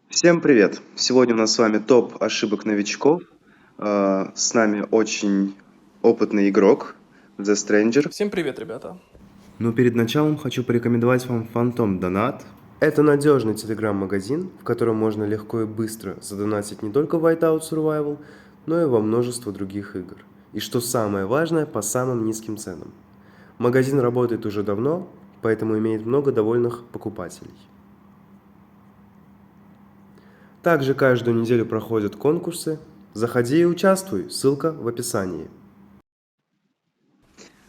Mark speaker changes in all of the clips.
Speaker 1: Всем привет! Сегодня у нас с вами топ ошибок новичков. С нами очень опытный игрок The Stranger.
Speaker 2: Всем привет, ребята.
Speaker 1: Но перед началом хочу порекомендовать вам Phantom Donut. Это надежный телеграм-магазин, в котором можно легко и быстро задонатить не только в Whiteout Survival, но и во множество других игр. И что самое важное, по самым низким ценам. Магазин работает уже давно, поэтому имеет много довольных покупателей. Также каждую неделю проходят конкурсы. Заходи и участвуй, ссылка в описании.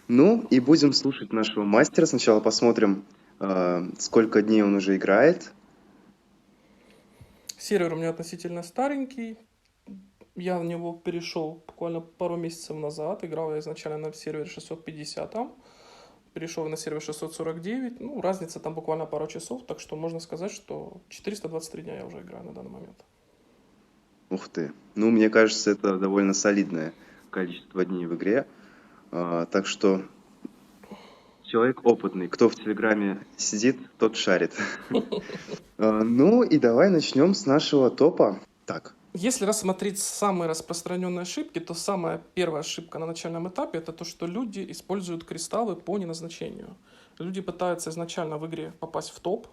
Speaker 1: Ну и будем слушать нашего мастера. Сначала посмотрим, сколько дней он уже играет.
Speaker 2: Сервер у меня относительно старенький. Я в него перешел буквально пару месяцев назад. Играл я изначально на сервере 650. Перешел на сервер 649. Ну, разница там буквально пару часов. Так что можно сказать, что 423 дня я уже играю на данный момент.
Speaker 1: Ух ты. Ну, мне кажется, это довольно солидное количество дней в игре. Так что человек опытный. Кто в Телеграме сидит, тот шарит. Ну и давай начнем с нашего топа. Так,
Speaker 2: Если рассмотреть самые распространенные ошибки, то самая первая ошибка на начальном этапе это то, что люди используют кристаллы по неназначению. Люди пытаются изначально в игре попасть в топ,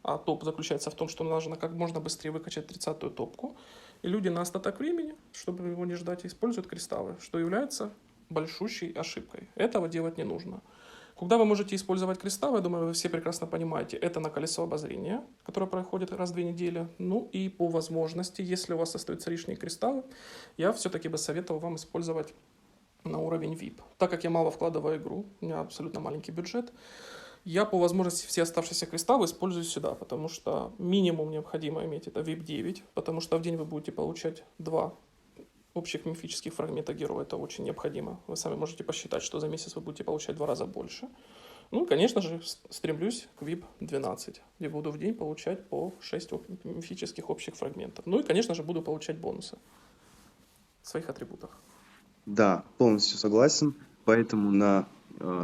Speaker 2: а топ заключается в том, что нужно как можно быстрее выкачать 30-ю топку. И люди на остаток времени, чтобы его не ждать, используют кристаллы, что является большущей ошибкой. Этого делать не нужно. Когда вы можете использовать кристаллы, я думаю, вы все прекрасно понимаете, это на колесо обозрения, которое проходит раз в 2 недели. Ну и по возможности, если у вас остаются лишние кристаллы, я все-таки бы советовал вам использовать на уровень VIP. Так как я мало вкладываю в игру, у меня абсолютно маленький бюджет, я по возможности все оставшиеся кристаллы использую сюда, потому что минимум необходимо иметь это VIP 9, потому что в день вы будете получать 2 общих мифических фрагмента героя, это очень необходимо. Вы сами можете посчитать, что за месяц вы будете получать в 2 раза больше. Ну и, конечно же, стремлюсь к VIP 12, где буду в день получать по 6 мифических общих фрагментов. Ну и, конечно же, буду получать бонусы в своих атрибутах.
Speaker 1: да, полностью согласен. Поэтому на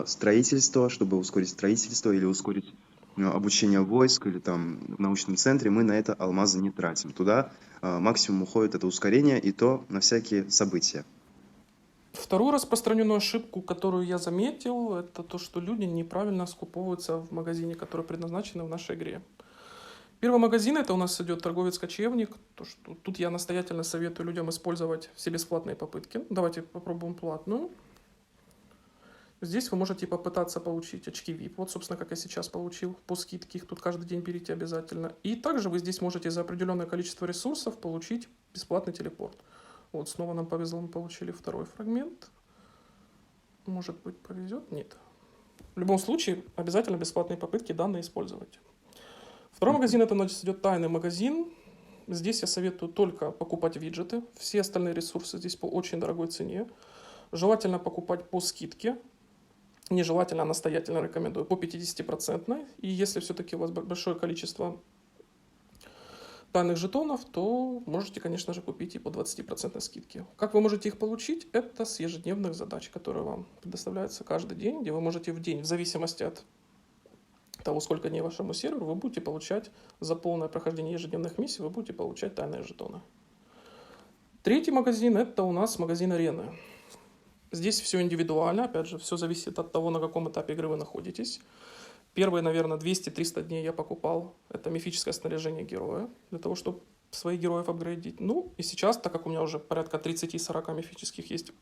Speaker 1: строительство, чтобы ускорить строительство или ускорить обучение войск или там в научном центре, мы на это алмазы не тратим. Туда максимум уходит это ускорение, и то на всякие события.
Speaker 2: Вторую распространенную ошибку, которую я заметил, это то, что люди неправильно скуповываются в магазине, который предназначен в нашей игре. Первый магазин это у нас идет торговец-кочевник. То, что тут я настоятельно советую людям использовать все бесплатные попытки. Давайте попробуем платную. Здесь вы можете попытаться получить очки VIP. Вот, собственно, как я сейчас получил по скидке. Их тут каждый день берите обязательно. И также вы здесь можете за определенное количество ресурсов получить бесплатный телепорт. Вот, снова нам повезло, мы получили второй фрагмент. Может быть, повезет? Нет. В любом случае, обязательно бесплатные попытки данные использовать. Второй магазин это у нас идет тайный магазин. Здесь я советую только покупать виджеты. Все остальные ресурсы здесь по очень дорогой цене. Желательно покупать по скидке. Нежелательно, а настоятельно рекомендую по 50%. И если все-таки у вас большое количество тайных жетонов, то можете, конечно же, купить и по 20% скидке. Как вы можете их получить? Это с ежедневных задач, которые вам предоставляются каждый день, где вы можете в день, в зависимости от того, сколько дней вашему серверу, вы будете получать за полное прохождение ежедневных миссий, вы будете получать тайные жетоны. Третий магазин это у нас магазин арены. Здесь все индивидуально, опять же, все зависит от того, на каком этапе игры вы находитесь. Первые, наверное, 200-300 дней я покупал это мифическое снаряжение героя, для того, чтобы своих героев апгрейдить. Ну, и сейчас, так как у меня уже порядка 30-40 мифических есть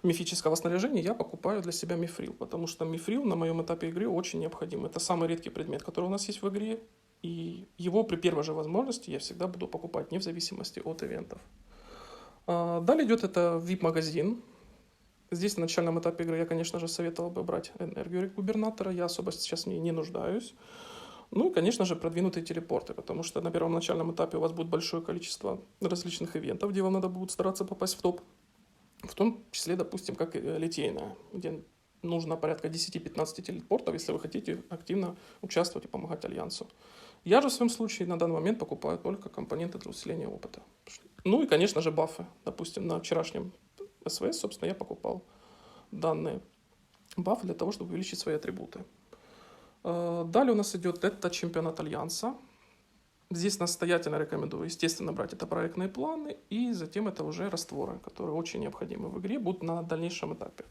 Speaker 2: мифического снаряжения, я покупаю для себя мифрил, потому что мифрил на моем этапе игры очень необходим. Это самый редкий предмет, который у нас есть в игре, и его при первой же возможности я всегда буду покупать, не в зависимости от ивентов. Далее идет это VIP-магазин. Здесь на начальном этапе игры я, конечно же, советовал бы брать энергию губернатора, я особо сейчас в ней не нуждаюсь. Ну и, конечно же, продвинутые телепорты, потому что на первом начальном этапе у вас будет большое количество различных ивентов, где вам надо будет стараться попасть в топ. В том числе, допустим, как литейная, где нужно порядка 10-15 телепортов, если вы хотите активно участвовать и помогать Альянсу. Я же в своем случае на данный момент покупаю только компоненты для усиления опыта. Ну и, конечно же, бафы. Допустим, на вчерашнем СВС, собственно, я покупал данные бафы для того, чтобы увеличить свои атрибуты. Далее у нас идет это чемпионат Альянса. Здесь настоятельно рекомендую, естественно, брать это проектные планы, и затем это уже растворы, которые очень необходимы в игре, будут на дальнейшем этапе.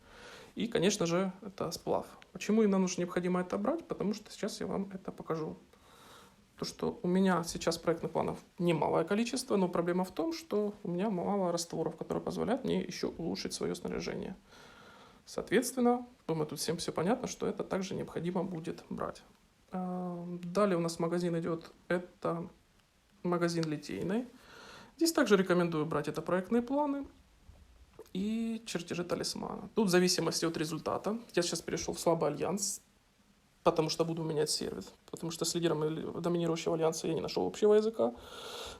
Speaker 2: И, конечно же, это сплав. Почему именно нужно необходимо это брать? Потому что сейчас я вам это покажу. То, что у меня сейчас проектных планов немалое количество, но проблема в том, что у меня мало растворов, которые позволяют мне еще улучшить свое снаряжение. Соответственно, думаю, тут всем все понятно, что это также необходимо будет брать. Далее у нас магазин идет, это магазин литейный. Здесь также рекомендую брать это проектные планы и чертежи талисмана. Тут в зависимости от результата. Я сейчас перешел в слабый альянс, потому что буду менять сервис. Потому что с лидером доминирующего альянса я не нашел общего языка.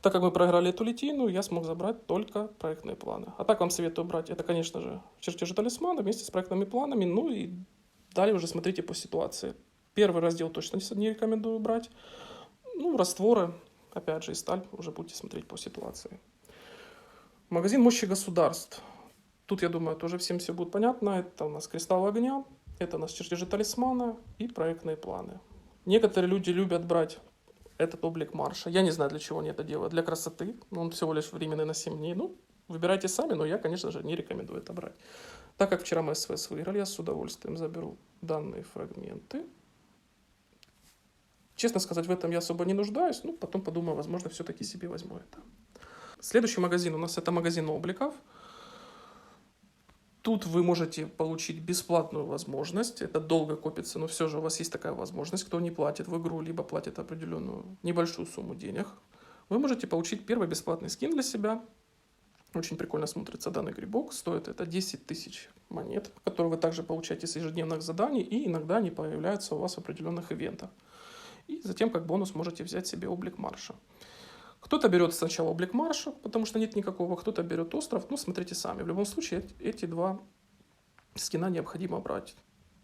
Speaker 2: Так как мы проиграли эту литейную, я смог забрать только проектные планы. А так вам советую брать, это, конечно же, чертежи талисмана вместе с проектными планами. Ну и далее уже смотрите по ситуации. Первый раздел точно не рекомендую брать. Ну, растворы, опять же, и сталь уже будете смотреть по ситуации. Магазин мощи государств. Тут, я думаю, тоже всем все будет понятно. Это у нас кристалл огня, это у нас чертежи талисмана и проектные планы. Некоторые люди любят брать этот облик марша. Я не знаю, для чего они это делают. Для красоты. Он всего лишь временный на 7 дней. Ну, выбирайте сами, но я, конечно же, не рекомендую это брать. Так как вчера мы СВС выиграли, я с удовольствием заберу данные фрагменты. Честно сказать, в этом я особо не нуждаюсь. Ну, потом подумаю, возможно, все-таки себе возьму это. Следующий магазин у нас это магазин обликов. Тут вы можете получить бесплатную возможность. Это долго копится, но все же у вас есть такая возможность. Кто не платит в игру, либо платит определенную небольшую сумму денег, вы можете получить первый бесплатный скин для себя. Очень прикольно смотрится данный грибок. Стоит это 10 тысяч монет, которые вы также получаете с ежедневных заданий, и иногда они появляются у вас в определенных ивентах. И затем как бонус можете взять себе облик марша. Кто-то берет сначала облик марша, потому что нет никакого, кто-то берет остров. Ну, смотрите сами. В любом случае, эти два скина необходимо брать.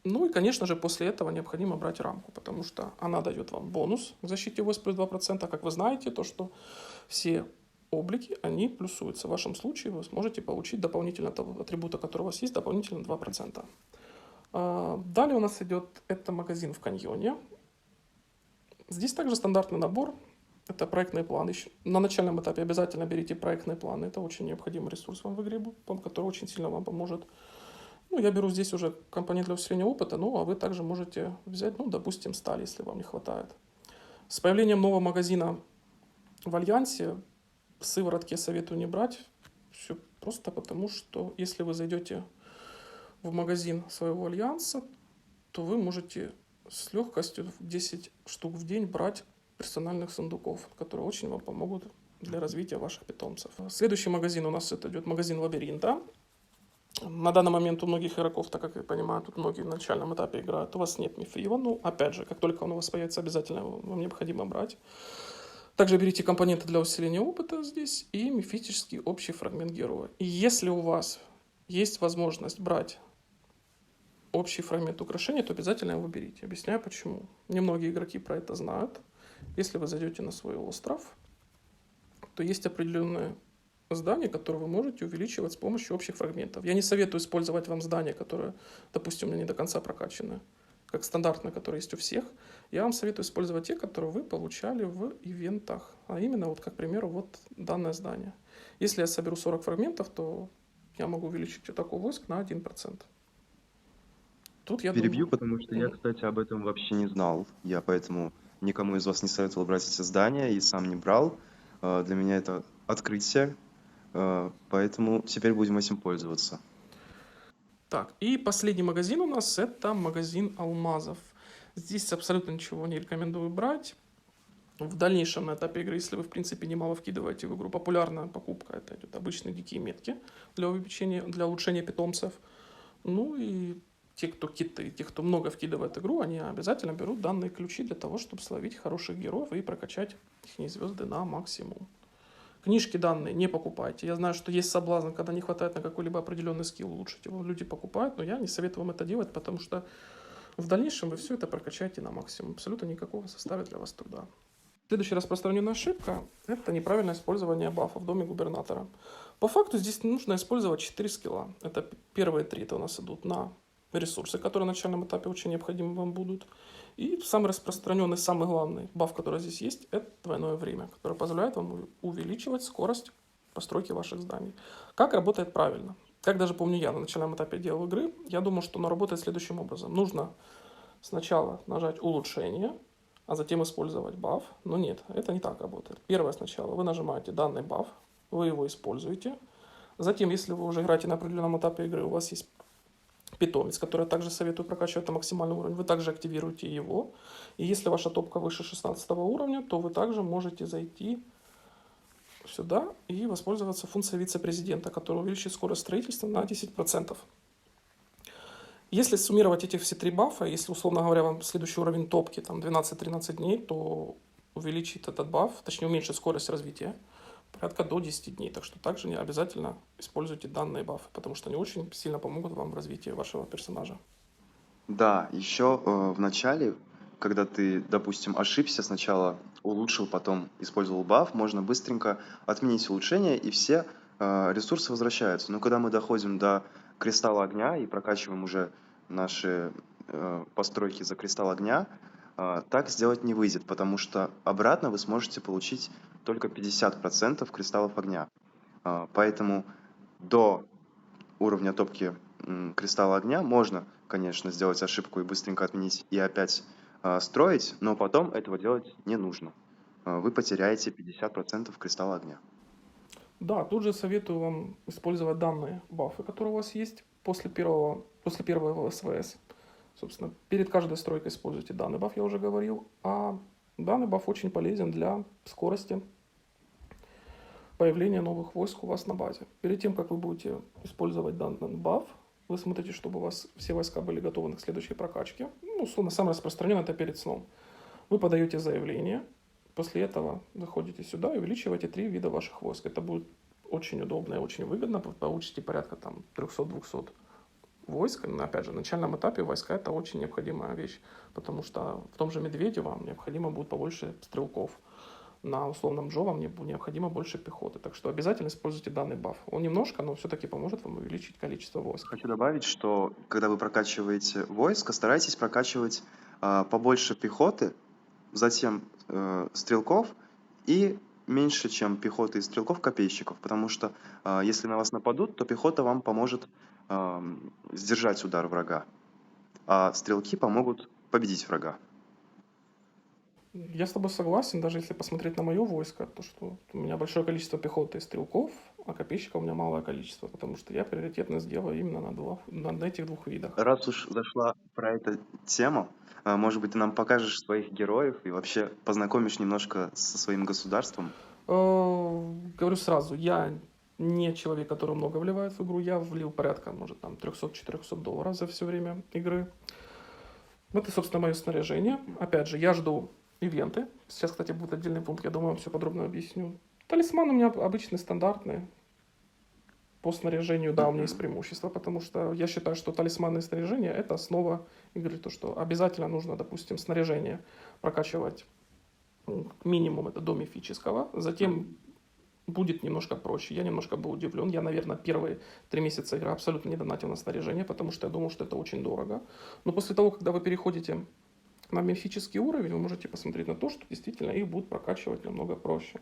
Speaker 2: Ну и, конечно же, после этого необходимо брать рамку, потому что она дает вам бонус к защите войск плюс 2%. Как вы знаете, то, что все облики, они плюсуются. В вашем случае вы сможете получить дополнительно того атрибута, который у вас есть, дополнительно 2%. Далее у нас идет, это магазин в каньоне. Здесь также стандартный набор. Это проектные планы. На начальном этапе обязательно берите проектные планы. Это очень необходимый ресурс вам в игре, который очень сильно вам поможет. Ну, я беру здесь уже компонент для усиления опыта, ну, а вы также можете взять, ну, допустим, сталь, если вам не хватает. С появлением нового магазина в Альянсе сыворотки я советую не брать. Все просто потому, что если вы зайдете в магазин своего Альянса, то вы можете с легкостью 10 штук в день брать персональных сундуков, которые очень вам помогут для развития ваших питомцев. Следующий магазин у нас это идет магазин лабиринта. На данный момент у многих игроков, так как я понимаю, тут многие в начальном этапе играют, у вас нет мифрила. Ну, опять же, как только он у вас появится, обязательно вам необходимо брать. Также берите компоненты для усиления опыта здесь и мифический общий фрагмент героя. И если у вас есть возможность брать общий фрагмент украшения, то обязательно его берите. Объясняю почему. Немногие игроки про это знают. Если вы зайдете на свой остров, то есть определенные здания, которые вы можете увеличивать с помощью общих фрагментов. Я не советую использовать вам здания, которые, допустим, у меня не до конца прокачаны, как стандартные, которые есть у всех. Я вам советую использовать те, которые вы получали в ивентах. А именно, вот, как, к примеру, вот данное здание. Если я соберу 40 фрагментов, то я могу увеличить атаку войск на 1%. Тут я
Speaker 3: Перебью,
Speaker 2: думаю...
Speaker 3: потому что я, кстати, об этом вообще не знал. Я поэтому никому из вас не советовал брать эти здания и сам не брал. Для меня это открытие, поэтому теперь будем этим пользоваться.
Speaker 2: Так, и последний магазин у нас это магазин алмазов. Здесь абсолютно ничего не рекомендую брать. В дальнейшем на этапе игры, если вы, в принципе, немало вкидываете в игру, популярная покупка, это идет обычные дикие метки для увеличения, для улучшения питомцев. Ну и те, кто киты, те, кто много вкидывает в игру, они обязательно берут данные ключи для того, чтобы словить хороших героев и прокачать их звезды на максимум. Книжки данные не покупайте. Я знаю, что есть соблазн, когда не хватает на какой-либо определенный скилл, улучшить его. Люди покупают, но я не советую вам это делать, потому что в дальнейшем вы все это прокачаете на максимум. Абсолютно никакого составит для вас труда. Следующая распространенная ошибка – это неправильное использование бафа в доме губернатора. По факту здесь нужно использовать 4 скилла. Это первые 3 это у нас идут на ресурсы, которые на начальном этапе очень необходимы вам будут. И самый распространенный, самый главный баф, который здесь есть, это двойное время, которое позволяет вам увеличивать скорость постройки ваших зданий. Как работает правильно? Как даже помню я на начальном этапе делал игры, я думал, что оно работает следующим образом. Нужно сначала нажать улучшение, а затем использовать баф. Но нет, это не так работает. Первое сначала вы нажимаете данный баф, вы его используете. Затем, если вы уже играете на определенном этапе игры, у вас есть питомец, который я также советую прокачивать на максимальный уровень, вы также активируете его. И если ваша топка выше 16 уровня, то вы также можете зайти сюда и воспользоваться функцией вице-президента, которая увеличит скорость строительства на 10%. Если суммировать эти все три бафа, если, условно говоря, вам следующий уровень топки там 12-13 дней, то увеличит этот баф, точнее уменьшит скорость развития порядка до 10 дней. Так что также не обязательно используйте данные бафы, потому что они очень сильно помогут вам в развитии вашего персонажа.
Speaker 3: Да, еще в начале, когда ты, допустим, ошибся, сначала улучшил, потом использовал баф, можно быстренько отменить улучшение, и все ресурсы возвращаются. Но когда мы доходим до кристалла огня и прокачиваем уже наши постройки за кристалл огня, так сделать не выйдет, потому что обратно вы сможете получить только 50% кристаллов огня. Поэтому до уровня топки кристалла огня можно, конечно, сделать ошибку и быстренько отменить и опять строить, но потом этого делать не нужно. Вы потеряете 50% кристалла огня.
Speaker 2: Да, тут же советую вам использовать данные бафы, которые у вас есть после первого СВС. Собственно, перед каждой стройкой используйте данный баф, я уже говорил. А данный баф очень полезен для скорости появления новых войск у вас на базе. Перед тем, как вы будете использовать данный баф, вы смотрите, чтобы у вас все войска были готовы к следующей прокачке. Ну, условно, самое распространенное это перед сном. Вы подаете заявление, после этого заходите сюда и увеличиваете 3 вида ваших войск. Это будет очень удобно и очень выгодно. Вы получите порядка 300-200 войск. Но, опять же, на начальном этапе войска это очень необходимая вещь, потому что в том же Медведе вам необходимо будет побольше стрелков. На условном Джо вам необходимо больше пехоты. Так что обязательно используйте данный баф. Он немножко, но все-таки поможет вам увеличить количество войск.
Speaker 3: Хочу добавить, что когда вы прокачиваете войско, старайтесь прокачивать побольше пехоты, затем стрелков и меньше, чем пехоты и стрелков, копейщиков, потому что если на вас нападут, то пехота вам поможет сдержать удар врага, а стрелки помогут победить врага.
Speaker 2: Я с тобой согласен, даже если посмотреть на мое войско, то что у меня большое количество пехоты и стрелков, а копейщиков у меня малое количество, потому что я приоритетно сделаю именно на этих двух видах.
Speaker 3: Раз уж зашла про эту тему, может быть, ты нам покажешь своих героев и вообще познакомишь немножко со своим государством?
Speaker 2: Говорю сразу, я не человек, который много вливает в игру, я влил порядка, может, там $300-400 за все время игры. Это, собственно, мое снаряжение. Опять же, я жду ивенты. Сейчас, кстати, будет отдельный пункт, я думаю, вам все подробно объясню. Талисман у меня обычный, стандартный. По снаряжению, да, у меня есть преимущество, потому что я считаю, что талисманное снаряжение – это основа игры. То, что обязательно нужно, допустим, снаряжение прокачивать минимум это до мифического. Затем будет немножко проще. Я немножко был удивлен. Я, наверное, первые 3 месяца игры абсолютно не донатил на снаряжение, потому что я думал, что это очень дорого. Но после того, когда вы переходите на мифический уровень, вы можете посмотреть на то, что действительно их будут прокачивать намного проще.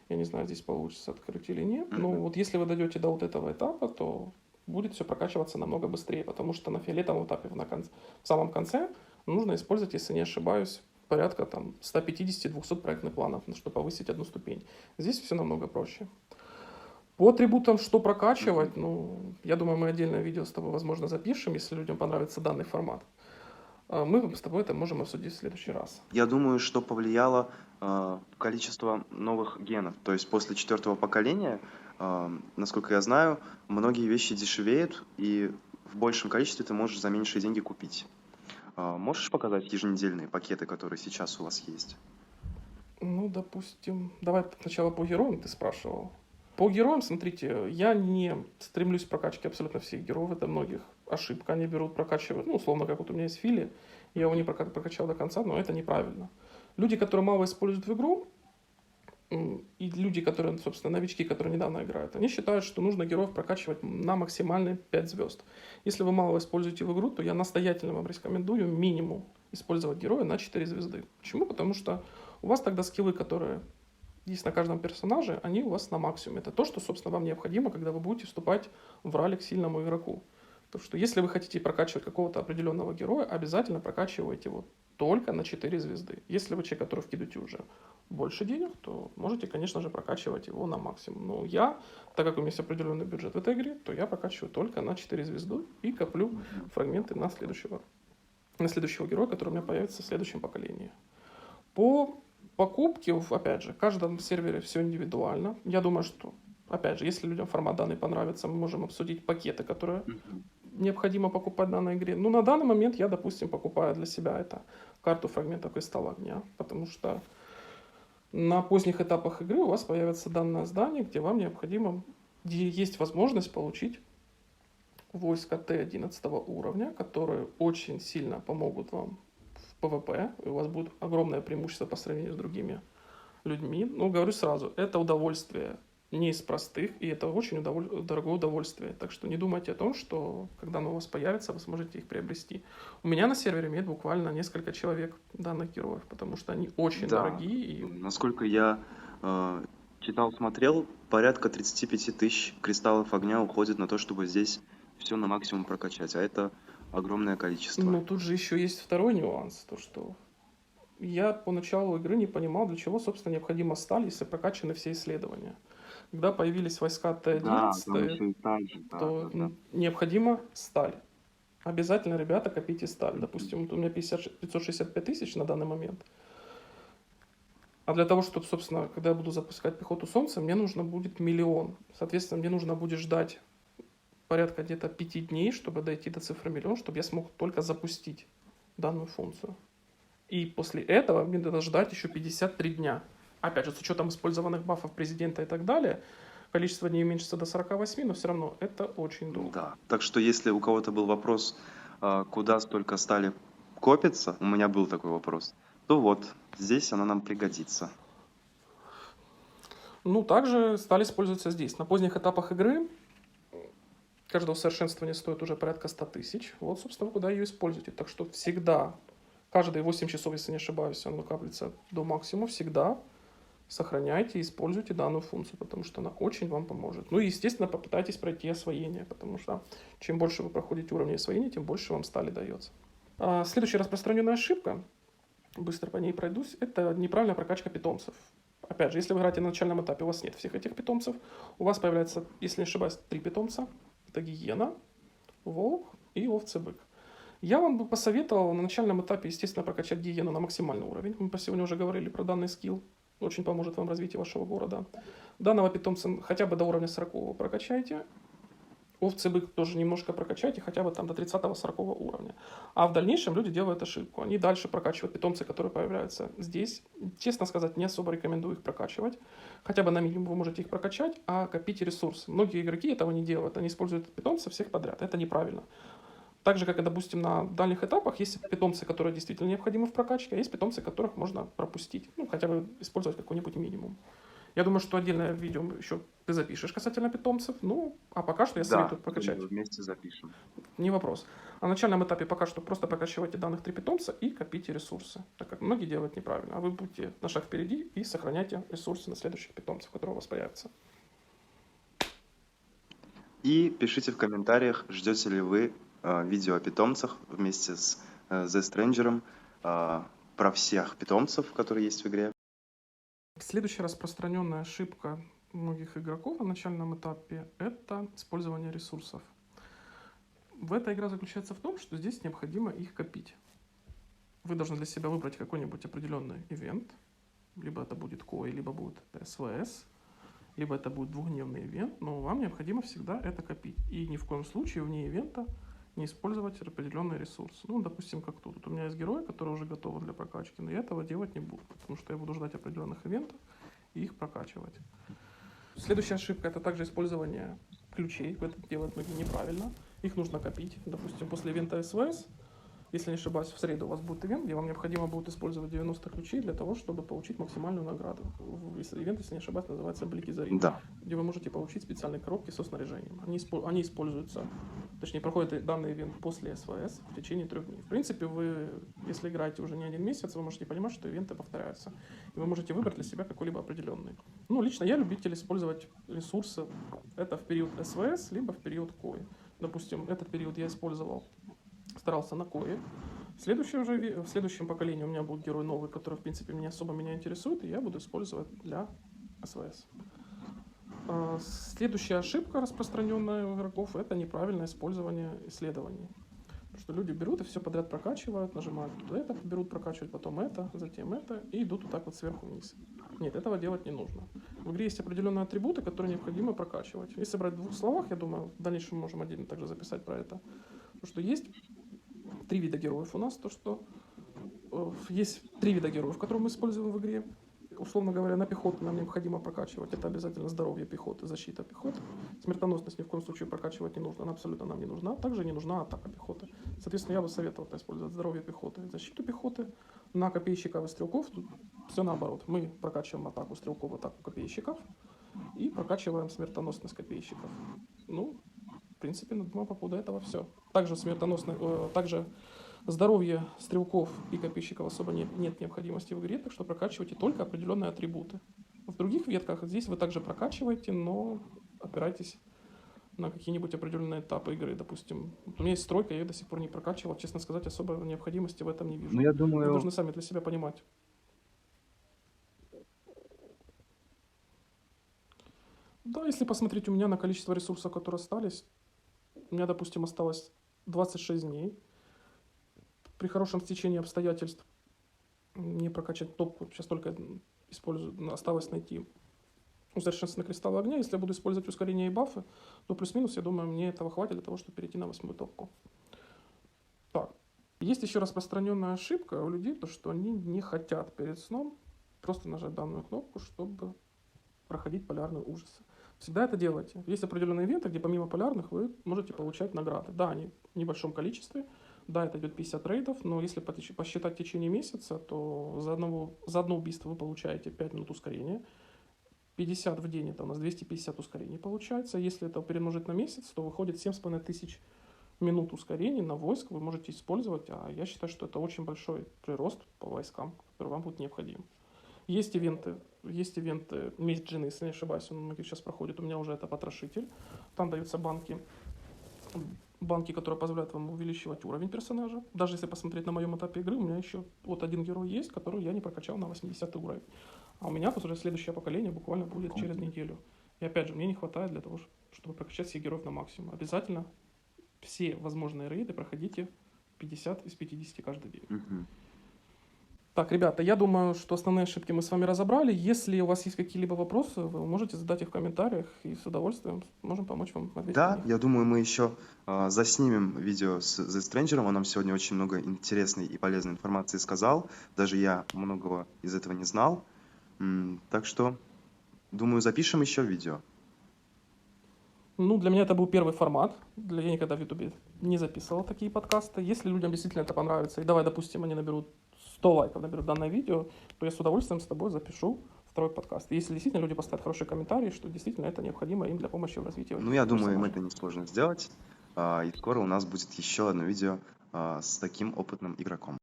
Speaker 2: Я не знаю, здесь получится открыть или нет, но вот если вы дойдете до вот этого этапа, то будет все прокачиваться намного быстрее, потому что на фиолетовом этапе в самом конце нужно использовать, если не ошибаюсь, порядка 150-200 проектных планов, чтобы повысить одну ступень. Здесь все намного проще. По атрибутам, что прокачивать, я думаю, мы отдельное видео с тобой, возможно, запишем, если людям понравится данный формат. Мы с тобой это можем обсудить в следующий раз.
Speaker 3: Я думаю, что повлияло количество новых генов. То есть после 4-го поколения, насколько я знаю, многие вещи дешевеют, и в большем количестве ты можешь за меньшие деньги купить. Можешь показать еженедельные пакеты, которые сейчас у вас есть?
Speaker 2: Допустим, давай сначала по героям ты спрашивал. По героям, смотрите, я не стремлюсь к прокачке абсолютно всех героев, это многих ошибка, они берут, прокачивают, условно, как вот у меня есть Фили, я его не прокачал до конца, но это неправильно. Люди, которые мало используют в игру, и люди, которые, собственно, новички, которые недавно играют, они считают, что нужно героев прокачивать на максимальные 5 звезд. Если вы мало используете в игру, то я настоятельно вам рекомендую минимум использовать героя на 4 звезды. Почему? Потому что у вас тогда скиллы, которые есть на каждом персонаже, они у вас на максимуме. Это то, что, собственно, вам необходимо, когда вы будете вступать в ралли к сильному игроку. Потому что если вы хотите прокачивать какого-то определенного героя, обязательно прокачивайте его только на 4 звезды. Если вы человек, который вкидываете уже больше денег, то можете, конечно же, прокачивать его на максимум. Но я, так как у меня есть определенный бюджет в этой игре, то я прокачиваю только на 4 звезды и коплю фрагменты на следующего героя, который у меня появится в следующем поколении. По покупке, опять же, в каждом сервере все индивидуально. Я думаю, что, опять же, если людям формат данный понравится, мы можем обсудить пакеты, которые необходимо покупать в данной игре. Ну, на данный момент я, допустим, покупаю для себя это карту фрагмента Кристалла Огня, потому что на поздних этапах игры у вас появится данное здание, где вам необходимо, где есть возможность получить войска Т-11 уровня, которые очень сильно помогут вам в ПВП, и у вас будет огромное преимущество по сравнению с другими людьми. Ну, говорю сразу, это удовольствие не из простых, и это очень дорогое удовольствие. Так что не думайте о том, что когда оно у вас появится, вы сможете их приобрести. У меня на сервере имеет буквально несколько человек данных героев, потому что они очень
Speaker 3: Да,
Speaker 2: дорогие. И
Speaker 3: насколько я читал, смотрел, порядка 35 тысяч кристаллов огня уходит на то, чтобы здесь все на максимум прокачать, а это огромное количество.
Speaker 2: ну, тут же еще есть второй нюанс, то что я по началу игры не понимал, для чего, собственно, необходима сталь, если прокачаны все исследования. Когда появились войска
Speaker 3: Да, там
Speaker 2: Т-11,
Speaker 3: еще и так же, да,
Speaker 2: то
Speaker 3: да, да.
Speaker 2: необходима сталь. Обязательно, ребята, копите сталь. Допустим, вот у меня 565 тысяч на данный момент. А для того, чтобы, собственно, когда я буду запускать пехоту Солнца, мне нужно будет 1 миллион. Соответственно, мне нужно будет ждать порядка где-то 5 дней, чтобы дойти до цифры 1 миллион, чтобы я смог только запустить данную функцию. И после этого мне надо ждать еще 53 дня. Опять же, с учетом использованных бафов президента и так далее, количество дней уменьшится до 48, но все равно это очень долго.
Speaker 3: Да. Так что если у кого-то был вопрос, куда столько стали копится, у меня был такой вопрос, то вот, здесь она нам пригодится.
Speaker 2: Ну, также сталь используется здесь. На поздних этапах игры каждое усовершенствование стоит уже порядка 100 тысяч. Вот, собственно, вы куда ее используете. Так что всегда, каждые 8 часов, если не ошибаюсь, она накапливается до максимума, всегда сохраняйте и используйте данную функцию, потому что она очень вам поможет. Ну и, естественно, попытайтесь пройти освоение, потому что чем больше вы проходите уровни освоения, тем больше вам стали дается. Следующая распространенная ошибка, быстро по ней пройдусь, это неправильная прокачка питомцев. Опять же, если вы играете на начальном этапе, у вас нет всех этих питомцев, у вас появляется, если не ошибаюсь, 3 питомца. Это гиена, волк и овцы-бык. Я вам бы посоветовал на начальном этапе, естественно, прокачать гиену на максимальный уровень. Мы сегодня уже говорили про данный скилл. Очень поможет вам в развитии вашего города. Данного питомца хотя бы до уровня 40 прокачайте. Овцы-бык тоже немножко прокачайте, хотя бы там до 30-40 уровня. А в дальнейшем люди делают ошибку. Они дальше прокачивают питомцы, которые появляются здесь. Честно сказать, не особо рекомендую их прокачивать. Хотя бы на минимум вы можете их прокачать, а копите ресурсы. Многие игроки этого не делают. Они используют питомцев всех подряд. Это неправильно. Так же, как и, допустим, на дальних этапах есть питомцы, которые действительно необходимы в прокачке, а есть питомцы, которых можно пропустить. Ну, хотя бы использовать какой-нибудь минимум. Я думаю, что отдельное видео еще ты запишешь касательно питомцев. Ну, а пока что я советую прокачать.
Speaker 3: Да, вместе запишем.
Speaker 2: Не вопрос. А на начальном этапе пока что просто прокачивайте данных 3 питомца и копите ресурсы. Так как многие делают неправильно. А вы будете на шаг впереди и сохраняйте ресурсы на следующих питомцев, которые у вас появятся.
Speaker 3: И пишите в комментариях, ждете ли вы видео о питомцах вместе с The Stranger, про всех питомцев, которые есть в игре.
Speaker 2: Следующая распространенная ошибка многих игроков на начальном этапе – это использование ресурсов. Эта игра заключается в том, что здесь необходимо их копить. Вы должны для себя выбрать какой-нибудь определенный ивент, либо это будет КОИ, либо будет СВС, либо это будет двухдневный ивент, но вам необходимо всегда это копить. И ни в коем случае вне ивента не использовать определенный ресурс. Ну, допустим, как тут. Тут у меня есть герои, которые уже готовы для прокачки, но я этого делать не буду, потому что я буду ждать определенных ивентов и их прокачивать. Следующая ошибка – это также использование ключей. Это делают многие неправильно. Их нужно копить. Допустим, после ивента СВС если не ошибаюсь, в среду у вас будет ивент, где вам необходимо будет использовать 90 ключей для того, чтобы получить максимальную награду. Ивент, если не ошибаюсь, называется «Блики Зари»,
Speaker 3: Да.
Speaker 2: где вы можете получить специальные коробки со снаряжением. Они используются, точнее, проходит данный ивент после СВС в течение 3 дней. В принципе, вы, если играете уже не 1 месяц, вы можете понимать, что ивенты повторяются. И вы можете выбрать для себя какой-либо определенный. Ну, лично я любитель использовать ресурсы. Это в период СВС, либо в период КОИ. Допустим, этот период я использовал, старался на КОИ. В следующем поколении у меня будет герой новый, который, в принципе, меня интересует, и я буду использовать для СВС. Следующая ошибка, распространенная у игроков, это неправильное использование исследований. Потому что люди берут и все подряд прокачивают, нажимают тут это, берут прокачивать, потом это, затем это, и идут вот так вот сверху вниз. Нет, этого делать не нужно. В игре есть определенные атрибуты, которые необходимо прокачивать. Если брать в 2 словах, я думаю, в дальнейшем мы можем отдельно также записать про это. Потому что есть 3 вида героев у нас, есть 3 вида героев, которые мы используем в игре. Условно говоря, на пехоту нам необходимо прокачивать. Это обязательно здоровье пехоты, защита пехоты. Смертоносность ни в коем случае прокачивать не нужно, она абсолютно нам не нужна. Также не нужна атака пехоты. Соответственно, я бы советовал использовать здоровье пехоты, защиту пехоты. На копейщиков и стрелков тут все наоборот. Мы прокачиваем атаку стрелков, атаку копейщиков и прокачиваем смертоносность копейщиков. Ну, в принципе, по поводу этого все. Также здоровье стрелков и копейщиков особо нет необходимости в игре, так что прокачивайте только определенные атрибуты. В других ветках здесь вы также прокачиваете, но опирайтесь на какие-нибудь определенные этапы игры. Допустим, у меня есть стройка, я ее до сих пор не прокачивал. Честно сказать, особо необходимости в этом не вижу.
Speaker 3: Ну, я
Speaker 2: Вы
Speaker 3: думаю,
Speaker 2: должны сами для себя понимать. Да, если посмотреть у меня на количество ресурсов, которые остались, у меня, допустим, осталось 26 дней. При хорошем стечении обстоятельств не прокачать топку. Сейчас только осталось найти усовершенствованные кристаллы огня. Если я буду использовать ускорение и бафы, то плюс-минус, я думаю, мне этого хватит для того, чтобы перейти на 8-ю топку. Так. Есть еще распространенная ошибка у людей, то что они не хотят перед сном просто нажать данную кнопку, чтобы проходить полярные ужасы. Всегда это делайте. Есть определенные ивенты, где помимо полярных вы можете получать награды. Да, они в небольшом количестве. Да, это идет 50 рейдов, но если посчитать в течение месяца, то за одно убийство вы получаете 5 минут ускорения. 50 в день, это у нас 250 ускорений получается. Если это перемножить на месяц, то выходит 7500 минут ускорений на войск вы можете использовать. А я считаю, что это очень большой прирост по войскам, который вам будет необходим. Есть ивенты «Месть Джины», если не ошибаюсь, он у многих сейчас проходит. У меня уже это потрошитель. Там даются банки, которые позволяют вам увеличивать уровень персонажа. Даже если посмотреть на моем этапе игры, у меня еще вот один герой есть, который я не прокачал на 80 уровень. А у меня уже следующее поколение буквально будет через неделю. И опять же, мне не хватает для того, чтобы прокачать всех героев на максимум. Обязательно все возможные рейды проходите 50 из 50 каждый день.
Speaker 3: Мгм.
Speaker 2: Так, ребята, я думаю, что основные ошибки мы с вами разобрали. Если у вас есть какие-либо вопросы, вы можете задать их в комментариях, и с удовольствием можем помочь вам ответить на
Speaker 3: Да,
Speaker 2: них.
Speaker 3: я думаю, мы еще заснимем видео с The Stranger. Он нам сегодня очень много интересной и полезной информации сказал. Даже я многого из этого не знал. Так что, думаю, запишем еще видео.
Speaker 2: Ну, для меня это был первый формат. Я никогда в Ютубе не записывал такие подкасты. Если людям действительно это понравится, и давай, допустим, они наберут 100 лайков, наберут данное видео, то я с удовольствием с тобой запишу второй подкаст. Если действительно люди поставят хорошие комментарии, что действительно это необходимо им для помощи в развитии
Speaker 3: Ну, я думаю, им
Speaker 2: персонажа.
Speaker 3: это несложно сделать. И скоро у нас будет еще одно видео с таким опытным игроком.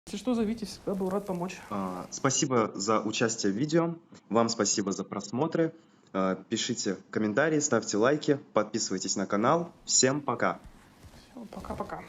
Speaker 2: Если что, зовите, всегда был рад помочь.
Speaker 3: Спасибо за участие в видео. Вам спасибо за просмотры. Пишите комментарии, ставьте лайки, подписывайтесь на канал. Всем пока!
Speaker 2: Всё, пока-пока.